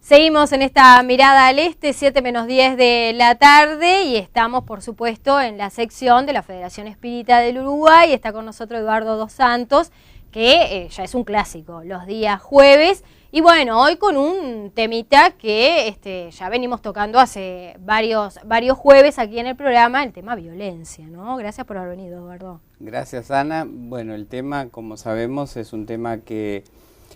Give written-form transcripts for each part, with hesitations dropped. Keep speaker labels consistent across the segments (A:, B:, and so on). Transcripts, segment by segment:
A: Seguimos en esta mirada al este, 7 menos 10 de la tarde, y estamos, por supuesto, en la sección de la Federación Espírita del Uruguay. Está con nosotros Eduardo dos Santos, que ya es un clásico, los días jueves. Y bueno, hoy con un temita que ya venimos tocando hace varios jueves aquí en el programa, el tema violencia, ¿no? Gracias por haber venido, Eduardo.
B: Gracias, Ana. Bueno, el tema, como sabemos, es un tema que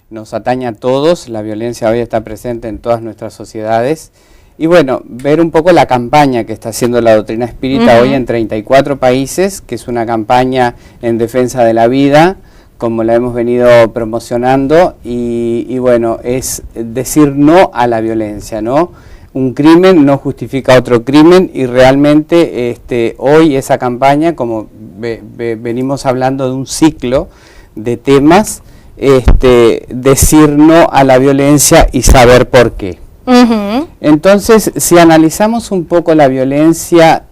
B: nos atañe a todos. La violencia hoy está presente en todas nuestras sociedades. Y bueno, ver un poco la campaña que está haciendo la doctrina espírita hoy en 34 países, que es una campaña en defensa de la vida, como la hemos venido promocionando, y bueno, es decir no a la violencia, ¿no? Un crimen no justifica otro crimen, y realmente hoy esa campaña, como venimos hablando de un ciclo de temas, decir no a la violencia y saber por qué. Entonces, si analizamos un poco la violencia,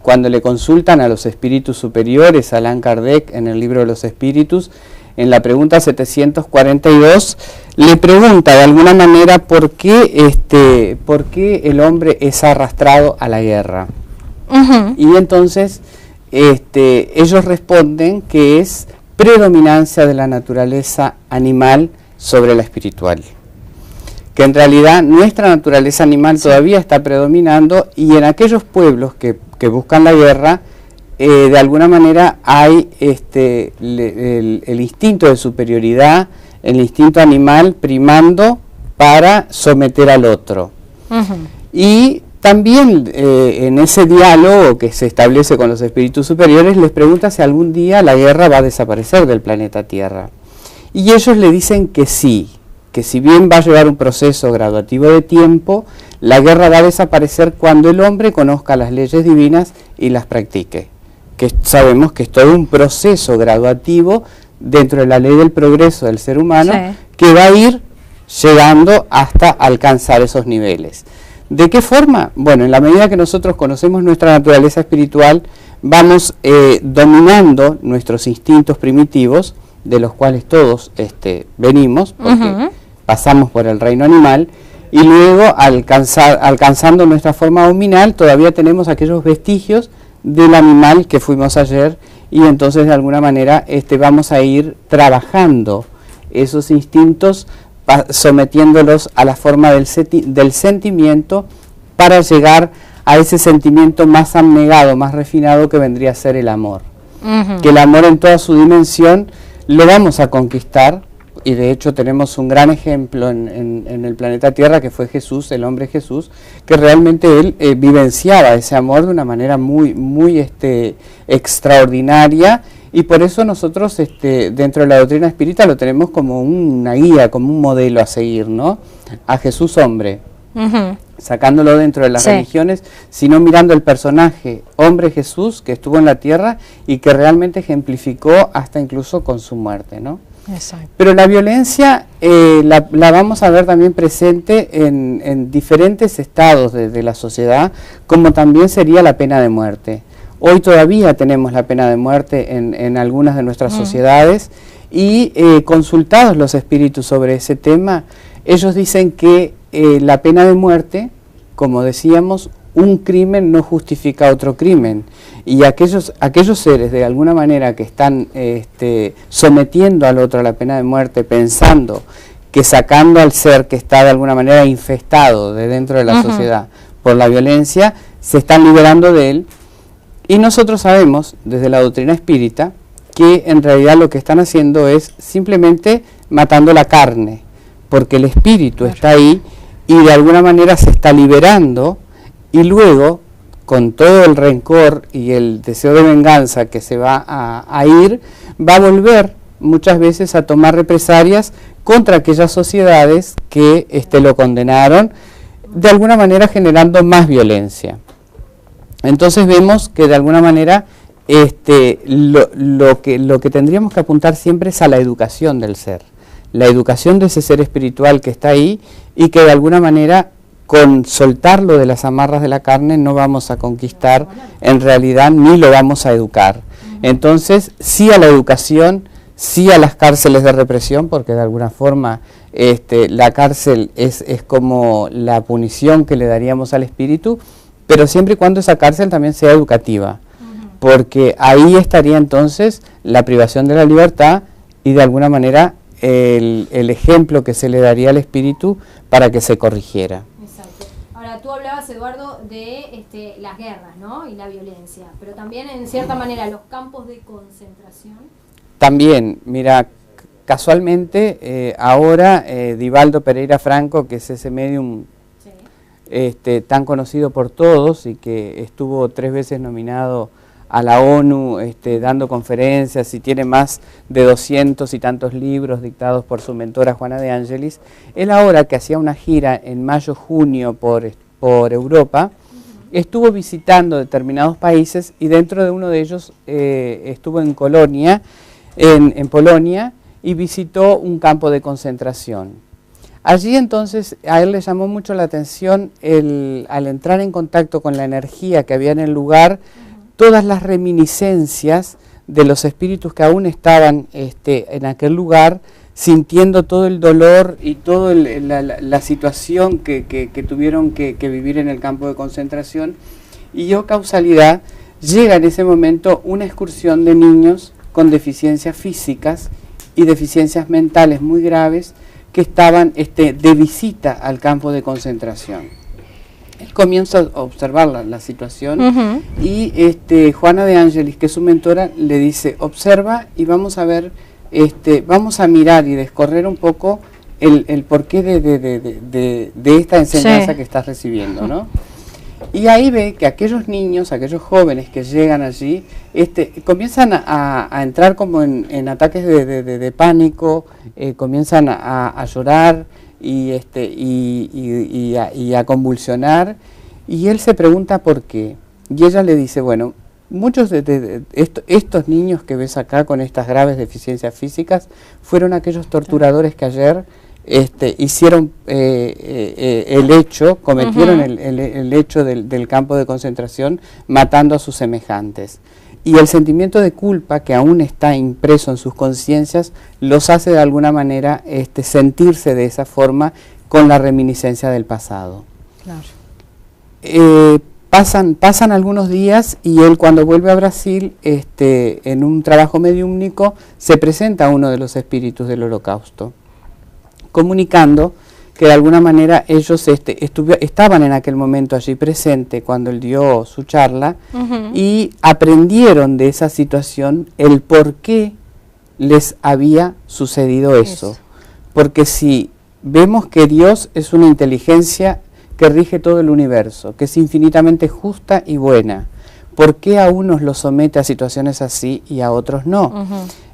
B: cuando le consultan a los espíritus superiores, a Allan Kardec en el libro de los espíritus, en la pregunta 742, le pregunta de alguna manera por qué el hombre es arrastrado a la guerra. Y entonces ellos responden que es predominancia de la naturaleza animal sobre la espiritual. Que en realidad nuestra naturaleza animal todavía está predominando, y en aquellos pueblos que buscan la guerra, de alguna manera hay el instinto de superioridad, el instinto animal primando para someter al otro. Y también en ese diálogo que se establece con los espíritus superiores, les pregunta si algún día la guerra va a desaparecer del planeta Tierra. Y ellos le dicen que sí, que si bien va a llevar un proceso graduativo de tiempo, la guerra va a desaparecer cuando el hombre conozca las leyes divinas y las practique. Que sabemos que es todo un proceso graduativo dentro de la ley del progreso del ser humano, que va a ir llegando hasta alcanzar esos niveles. ¿De qué forma? Bueno, en la medida que nosotros conocemos nuestra naturaleza espiritual, vamos dominando nuestros instintos primitivos, de los cuales todos venimos, porque pasamos por el reino animal, y luego alcanzando nuestra forma nominal, todavía tenemos aquellos vestigios del animal que fuimos ayer, y entonces de alguna manera vamos a ir trabajando esos instintos, sometiéndolos a la forma del sentimiento, para llegar a ese sentimiento más abnegado, más refinado, que vendría a ser el amor. Que el amor en toda su dimensión lo vamos a conquistar, y de hecho tenemos un gran ejemplo en el planeta Tierra, que fue Jesús, el hombre Jesús, que realmente él vivenciaba ese amor de una manera muy extraordinaria, y por eso nosotros dentro de la doctrina espírita lo tenemos como una guía, como un modelo a seguir, ¿no? A Jesús hombre, sacándolo dentro de las religiones, sino mirando el personaje hombre Jesús, que estuvo en la tierra y que realmente ejemplificó hasta incluso con su muerte, ¿no? Exacto. Pero la violencia la vamos a ver también presente en diferentes estados de la sociedad, como también sería la pena de muerte. Hoy todavía tenemos la pena de muerte en algunas de nuestras sociedades, y consultados los espíritus sobre ese tema, ellos dicen que la pena de muerte, como decíamos, un crimen no justifica otro crimen, y aquellos seres de alguna manera que están sometiendo al otro a la pena de muerte, pensando que sacando al ser que está de alguna manera infestado de dentro de la sociedad por la violencia, se están liberando de él. Y nosotros sabemos desde la doctrina espírita que en realidad lo que están haciendo es simplemente matando la carne, porque el espíritu está ahí y de alguna manera se está liberando, y luego con todo el rencor y el deseo de venganza que se va a ir, va a volver muchas veces a tomar represalias contra aquellas sociedades que lo condenaron, de alguna manera generando más violencia. Entonces vemos que de alguna manera lo que tendríamos que apuntar siempre es a la educación del ser, la educación de ese ser espiritual que está ahí, y que de alguna manera con soltarlo de las amarras de la carne no vamos a conquistar en realidad, ni lo vamos a educar. Entonces sí a la educación, sí a las cárceles de represión, porque de alguna forma la cárcel es como la punición que le daríamos al espíritu, pero siempre y cuando esa cárcel también sea educativa, porque ahí estaría entonces la privación de la libertad y de alguna manera el ejemplo que se le daría al espíritu para que se corrigiera.
A: Exacto. Ahora, tú hablabas, Eduardo, de las guerras, ¿no? Y la violencia, pero también en cierta manera los campos de concentración. También,
B: mira, casualmente ahora Divaldo Pereira Franco, que es ese medium tan conocido por todos y que estuvo 3 veces nominado a la ONU dando conferencias y tiene más de 200 y tantos libros dictados por su mentora Juana de Ángelis. Él ahora, que hacía una gira en mayo-junio por Europa, estuvo visitando determinados países y dentro de uno de ellos estuvo en Colonia, en Polonia, y visitó un campo de concentración. Allí entonces a él le llamó mucho la atención al entrar en contacto con la energía que había en el lugar, todas las reminiscencias de los espíritus que aún estaban en aquel lugar, sintiendo todo el dolor y toda la situación que tuvieron que vivir en el campo de concentración. Y yo, causalidad, llega en ese momento una excursión de niños con deficiencias físicas y deficiencias mentales muy graves que estaban de visita al campo de concentración. Él comienza a observar la situación y Juana de Ángelis, que es su mentora, le dice: observa y vamos a ver, vamos a mirar y descorrer un poco el porqué de esta enseñanza que estás recibiendo, ¿no? Y ahí ve que aquellos niños, aquellos jóvenes que llegan allí, comienzan a entrar como en ataques de pánico, comienzan a llorar y a convulsionar, y él se pregunta por qué. Y ella le dice: bueno, muchos de estos niños que ves acá con estas graves deficiencias físicas fueron aquellos torturadores que ayer hicieron el hecho, cometieron el hecho del campo de concentración, matando a sus semejantes. Y el sentimiento de culpa que aún está impreso en sus conciencias los hace de alguna manera sentirse de esa forma, con la reminiscencia del pasado. Claro. Pasan algunos días y él, cuando vuelve a Brasil, en un trabajo mediúmnico, se presenta a uno de los espíritus del Holocausto, comunicando que de alguna manera ellos estaban en aquel momento allí presente cuando él dio su charla y aprendieron de esa situación el por qué les había sucedido eso. Porque si vemos que Dios es una inteligencia que rige todo el universo, que es infinitamente justa y buena, ¿por qué a unos los somete a situaciones así y a otros no?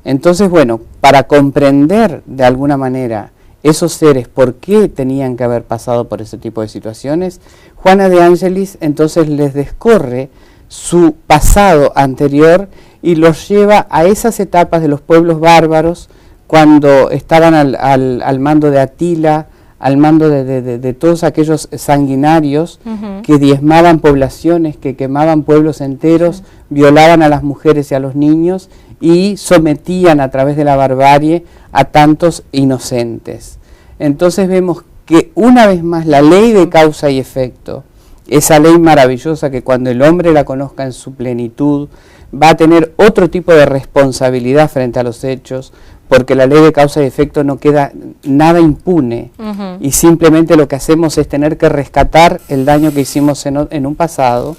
B: Entonces, bueno, para comprender de alguna manera esos seres, por qué tenían que haber pasado por ese tipo de situaciones, Juana de Ángelis entonces les descorre su pasado anterior y los lleva a esas etapas de los pueblos bárbaros, cuando estaban al mando de Atila, al mando de todos aquellos sanguinarios que diezmaban poblaciones, que quemaban pueblos enteros, violaban a las mujeres y a los niños y sometían a través de la barbarie a tantos inocentes. Entonces vemos que una vez más la ley de causa y efecto, esa ley maravillosa que cuando el hombre la conozca en su plenitud va a tener otro tipo de responsabilidad frente a los hechos, porque la ley de causa y efecto no queda nada impune y simplemente lo que hacemos es tener que rescatar el daño que hicimos en un pasado.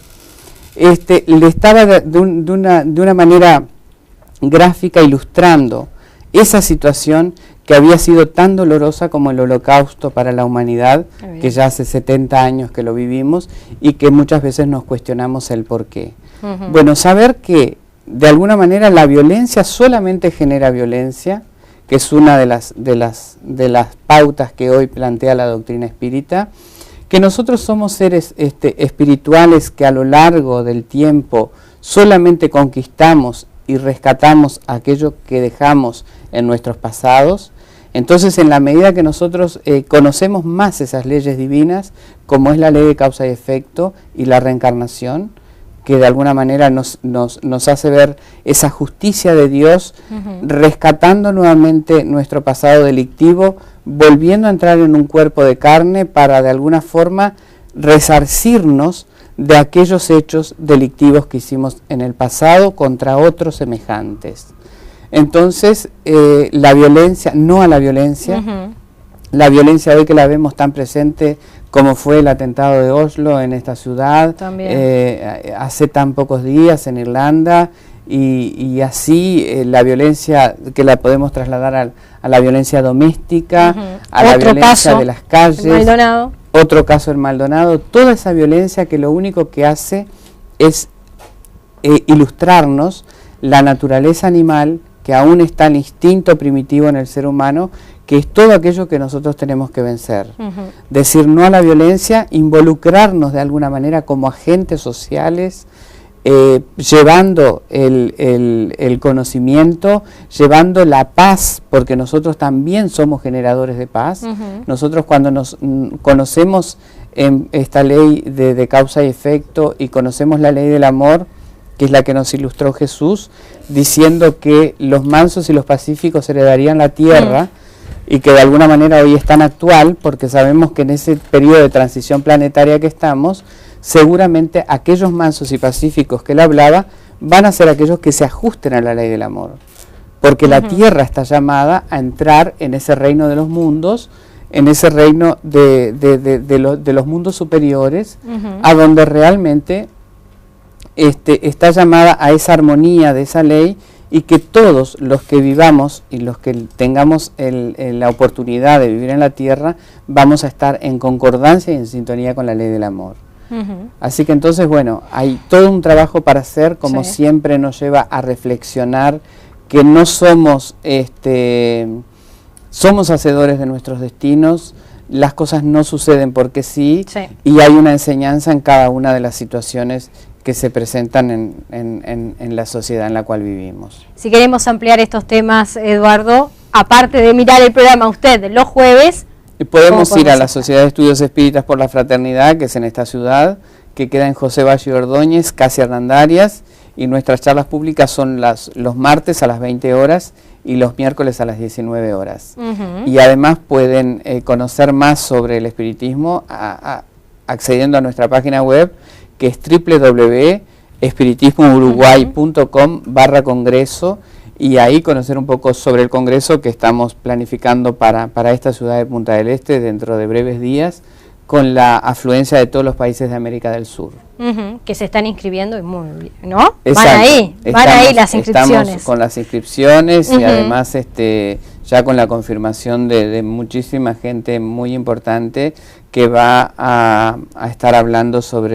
B: Le estaba de una manera gráfica ilustrando esa situación que había sido tan dolorosa como el Holocausto para la humanidad, que ya hace 70 años que lo vivimos y que muchas veces nos cuestionamos el por qué. Bueno, saber que de alguna manera la violencia solamente genera violencia, que es una de las pautas que hoy plantea la doctrina espírita, que nosotros somos seres espirituales que a lo largo del tiempo solamente conquistamos y rescatamos aquello que dejamos en nuestros pasados. Entonces, en la medida que nosotros conocemos más esas leyes divinas, como es la ley de causa y efecto y la reencarnación, que de alguna manera nos hace ver esa justicia de Dios, rescatando nuevamente nuestro pasado delictivo, volviendo a entrar en un cuerpo de carne para de alguna forma resarcirnos de aquellos hechos delictivos que hicimos en el pasado contra otros semejantes. Entonces, la violencia, no a la violencia, la violencia hoy que la vemos tan presente como fue el atentado de Oslo en esta ciudad, hace tan pocos días en Irlanda, y así la violencia que la podemos trasladar a la violencia doméstica, a la violencia de las calles,
A: Maldonado.
B: Otro caso en Maldonado, toda esa violencia que lo único que hace es ilustrarnos la naturaleza animal, que aún está el instinto primitivo en el ser humano, que es todo aquello que nosotros tenemos que vencer. Decir no a la violencia, involucrarnos de alguna manera como agentes sociales, llevando el conocimiento, llevando la paz, porque nosotros también somos generadores de paz. Nosotros cuando nos conocemos en esta ley de causa y efecto y conocemos la ley del amor, que es la que nos ilustró Jesús, diciendo que los mansos y los pacíficos heredarían la tierra, y que de alguna manera hoy es tan actual, porque sabemos que en ese periodo de transición planetaria que estamos, seguramente aquellos mansos y pacíficos que él hablaba van a ser aquellos que se ajusten a la ley del amor, porque la tierra está llamada a entrar en ese reino de los mundos, en ese reino de los mundos superiores, a donde realmente está llamada a esa armonía de esa ley, y que todos los que vivamos y los que tengamos la oportunidad de vivir en la tierra, vamos a estar en concordancia y en sintonía con la ley del amor. Así que entonces, bueno, hay todo un trabajo para hacer, como siempre nos lleva a reflexionar que no somos, somos hacedores de nuestros destinos, las cosas no suceden porque sí, y hay una enseñanza en cada una de las situaciones que se presentan en la sociedad en la cual vivimos.
A: Si queremos ampliar estos temas, Eduardo, aparte de mirar el programa usted los jueves,
B: podemos ir a la Sociedad de Estudios Espíritas por la Fraternidad, que es en esta ciudad, que queda en José Valle Ordóñez, casi Hernandarias, y nuestras charlas públicas son los martes a las 20 horas y los miércoles a las 19 horas. Y además pueden conocer más sobre el espiritismo accediendo a nuestra página web, que es www.espiritismouruguay.com/congreso, y ahí conocer un poco sobre el congreso que estamos planificando para esta ciudad de Punta del Este dentro de breves días, con la afluencia de todos los países de América del Sur.
A: Que se están inscribiendo, y muy bien, ¿no?
B: Exacto.
A: Van ahí las inscripciones.
B: Estamos con las inscripciones y además ya con la confirmación de muchísima gente muy importante que va a estar hablando sobre